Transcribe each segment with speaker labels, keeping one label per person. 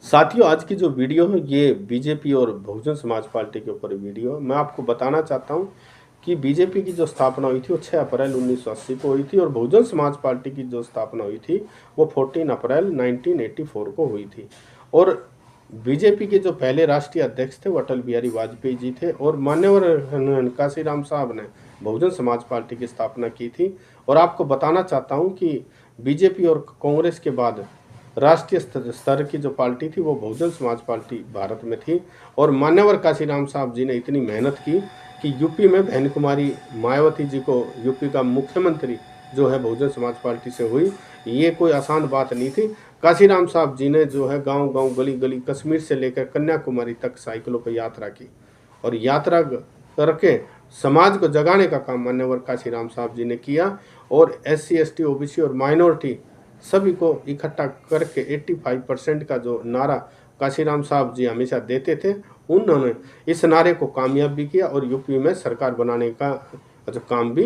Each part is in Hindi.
Speaker 1: साथियों, आज की जो वीडियो है ये बीजेपी और बहुजन समाज पार्टी के ऊपर वीडियो है। मैं आपको बताना चाहता हूँ कि बीजेपी की जो स्थापना हुई थी वो 6 अप्रैल 1980 को हुई थी और बहुजन समाज पार्टी की जो स्थापना हुई थी वो 14 अप्रैल 1984 को हुई थी। और बीजेपी के जो पहले राष्ट्रीय अध्यक्ष थे वो अटल बिहारी वाजपेयी जी थे और मान्यवर काशीराम साहब ने बहुजन समाज पार्टी की स्थापना की थी। और आपको बताना चाहता हूँ कि बीजेपी और कांग्रेस के बाद राष्ट्रीय स्तर की जो पार्टी थी वो बहुजन समाज पार्टी भारत में थी। और मान्यवर काशीराम साहब जी ने इतनी मेहनत की कि यूपी में बहन कुमारी मायावती जी को यूपी का मुख्यमंत्री जो है बहुजन समाज पार्टी से हुई। ये कोई आसान बात नहीं थी। काशीराम साहब जी ने जो है गांव गांव गली गली कश्मीर से लेकर कन्याकुमारी तक साइकिलों पर यात्रा की और यात्रा करके समाज को जगाने का काम मान्यवर काशीराम साहब जी ने किया। और SC ST OBC और माइनॉरिटी सभी को इकट्ठा करके 85% का जो नारा काशीराम साहब जी हमेशा देते थे, उन्होंने इस नारे को कामयाब भी किया और यूपी में सरकार बनाने का जो काम भी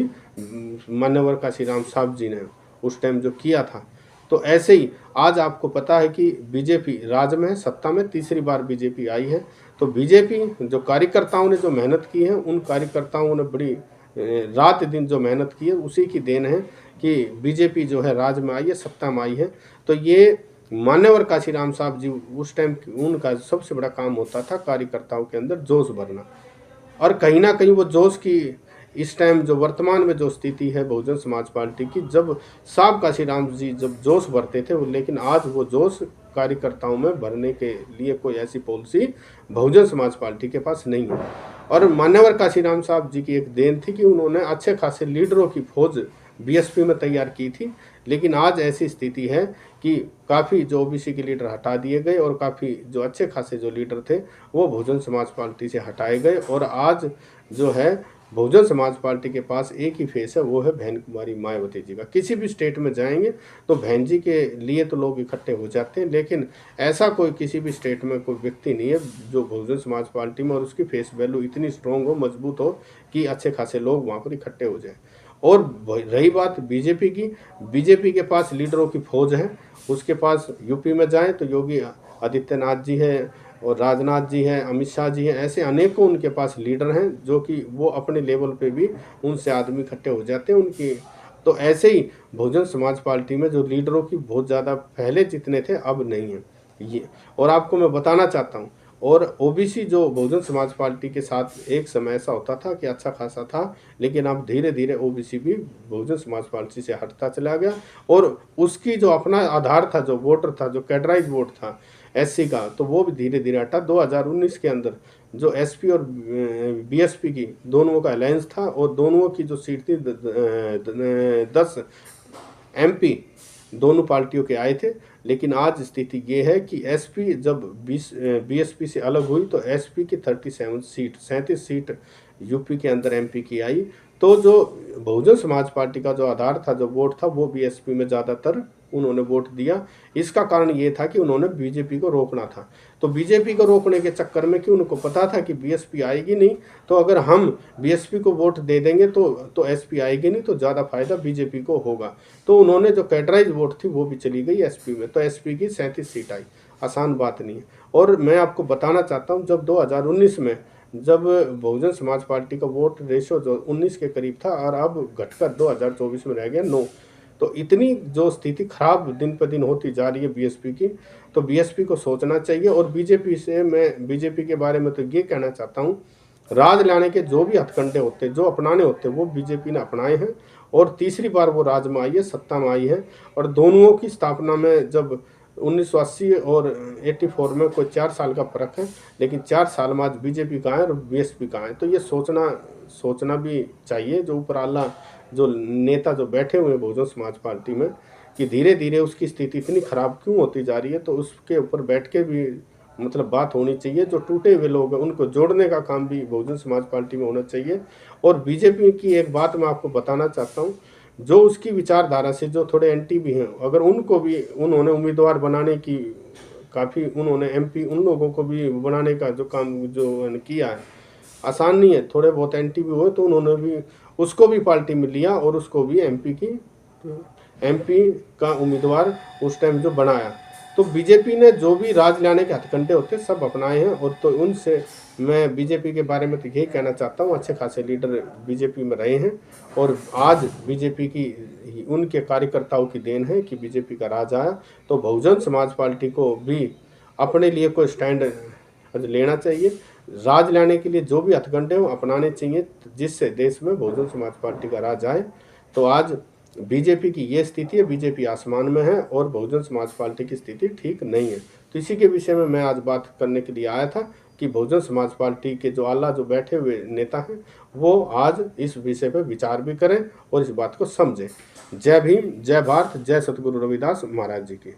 Speaker 1: मान्यवर काशीराम साहब जी ने उस टाइम जो किया था। तो ऐसे ही आज आपको पता है कि बीजेपी राज्य में सत्ता में तीसरी बार बीजेपी आई है। तो बीजेपी जो कार्यकर्ताओं ने जो मेहनत की है, उन कार्यकर्ताओं ने बड़ी रात दिन जो मेहनत की है उसी की देन है कि बीजेपी जो है राज्य में आई है, सत्ता में आई है। तो ये मान्यवर काशीराम साहब जी उस टाइम उनका सबसे बड़ा काम होता था कार्यकर्ताओं के अंदर जोश भरना। और कहीं ना कहीं वो जोश की इस टाइम जो वर्तमान में जो स्थिति है बहुजन समाज पार्टी की, जब साहब काशीराम जी जब जोश भरते थे लेकिन आज वो जोश कार्यकर्ताओं में भरने के लिए कोई ऐसी पॉलिसी बहुजन समाज पार्टी के पास नहीं है। और मान्यवर काशीराम साहब जी की एक देन थी कि उन्होंने अच्छे खासे लीडरों की फौज BSP में तैयार की थी। लेकिन आज ऐसी स्थिति है कि काफ़ी जो OBC के लीडर हटा दिए गए और काफ़ी जो अच्छे खासे जो लीडर थे वो बहुजन समाज पार्टी से हटाए गए। और आज जो है बहुजन समाज पार्टी के पास एक ही फेस है, वो है बहन कुमारी मायावती जी का। किसी भी स्टेट में जाएंगे तो बहन जी के लिए तो लोग इकट्ठे हो जाते हैं, लेकिन ऐसा कोई किसी भी स्टेट में कोई व्यक्ति नहीं है जो बहुजन समाज पार्टी में और उसकी फेस वैल्यू इतनी स्ट्रॉन्ग हो, मजबूत हो कि अच्छे खासे लोग वहाँ पर इकट्ठे हो जाए। और रही बात बीजेपी की, बीजेपी के पास लीडरों की फौज है। उसके पास यूपी में जाएं तो योगी आदित्यनाथ जी हैं और राजनाथ जी हैं, अमित शाह जी हैं, ऐसे अनेकों उनके पास लीडर हैं जो कि वो अपने लेवल पे भी उनसे आदमी इकट्ठे हो जाते हैं उनकी। तो ऐसे ही बहुजन समाज पार्टी में जो लीडरों की बहुत ज़्यादा पहले जितने थे अब नहीं है ये। और आपको मैं बताना चाहता हूँ, और OBC जो बहुजन समाज पार्टी के साथ एक समय ऐसा होता था कि अच्छा खासा था, लेकिन अब धीरे धीरे OBC भी बहुजन समाज पार्टी से हटता चला गया। और उसकी जो अपना आधार था, जो वोटर था, जो कैडराइज वोट था SC का, तो वो भी धीरे धीरे हटा। 2019 के अंदर जो SP और BSP की दोनों का अलायंस था और दोनों की जो सीट थी 10 MP दोनों पार्टियों के आए थे। लेकिन आज स्थिति ये है कि SP जब BSP से अलग हुई तो SP की 37 सीट यूपी के अंदर MP की आई। तो जो बहुजन समाज पार्टी का जो आधार था, जो वोट था, वो BSP में ज़्यादातर उन्होंने वोट दिया। इसका कारण ये था कि उन्होंने बीजेपी को रोकना था। तो बीजेपी को रोकने के चक्कर में कि उनको पता था कि BSP आएगी नहीं, तो अगर हम BSP को वोट दे देंगे तो SP आएगी नहीं, तो ज़्यादा फायदा बीजेपी को होगा। तो उन्होंने जो कैडराइज वोट थी वो भी चली गई SP में, तो SP की 37 सीट आई। आसान बात नहीं है। और मैं आपको बताना चाहता हूँ, जब 2019 में जब बहुजन समाज पार्टी का वोट रेशो जो 19 के करीब था और अब घटकर 2024 में रह गया 9, तो इतनी जो स्थिति खराब दिन पर दिन होती जा रही है BSP की, तो BSP को सोचना चाहिए। और बीजेपी से मैं बीजेपी के बारे में तो ये कहना चाहता हूँ, राज लाने के जो भी हथकंडे होते, जो अपनाने होते, वो बीजेपी ने अपनाए हैं और तीसरी बार वो राज में आई है, सत्ता में आई है। और दोनों की स्थापना में जब 1980 और 84 में कोई 4 साल का फर्क है, लेकिन 4 साल में आज बीजेपी कहाँ है और BSP कहाँ है। तो ये सोचना भी चाहिए जो ऊपर आला जो नेता जो बैठे हुए हैं बहुजन समाज पार्टी में, कि धीरे धीरे उसकी स्थिति इतनी खराब क्यों होती जा रही है। तो उसके ऊपर बैठ के भी मतलब बात होनी चाहिए। जो टूटे हुए लोग हैं उनको जोड़ने का काम भी बहुजन समाज पार्टी में होना चाहिए। और बीजेपी की एक बात मैं आपको बताना चाहता हूँ, जो उसकी विचारधारा से जो थोड़े एंटी भी हैं, अगर उनको भी उन्होंने उम्मीदवार बनाने की काफ़ी उन्होंने MP उन लोगों को भी बनाने का जो काम जो किया है, आसान नहीं है। थोड़े बहुत एंटी भी हुए तो उन्होंने भी उसको भी पार्टी में लिया और उसको भी MP का उम्मीदवार उस टाइम जो बनाया। तो बीजेपी ने जो भी राज लाने के हथकंडे होते सब अपनाए हैं, और तो उनसे मैं बीजेपी के बारे में तो यही कहना चाहता हूँ, अच्छे खासे लीडर बीजेपी में रहे हैं, और आज बीजेपी की उनके कार्यकर्ताओं की देन है कि बीजेपी का राज आया। तो बहुजन समाज पार्टी को भी अपने लिए कोई स्टैंड लेना चाहिए, राज लाने के लिए जो भी हथकंडे हों अपनाने चाहिए, जिससे देश में बहुजन समाज पार्टी का राज आए। तो आज बीजेपी की ये स्थिति है, बीजेपी आसमान में है और बहुजन समाज पार्टी की स्थिति ठीक नहीं है। तो इसी के विषय में मैं आज बात करने के लिए आया था कि बहुजन समाज पार्टी के जो आला जो बैठे हुए नेता हैं वो आज इस विषय पर विचार भी करें और इस बात को समझें। जय भीम, जय भारत, जय सतगुरु रविदास महाराज जी की।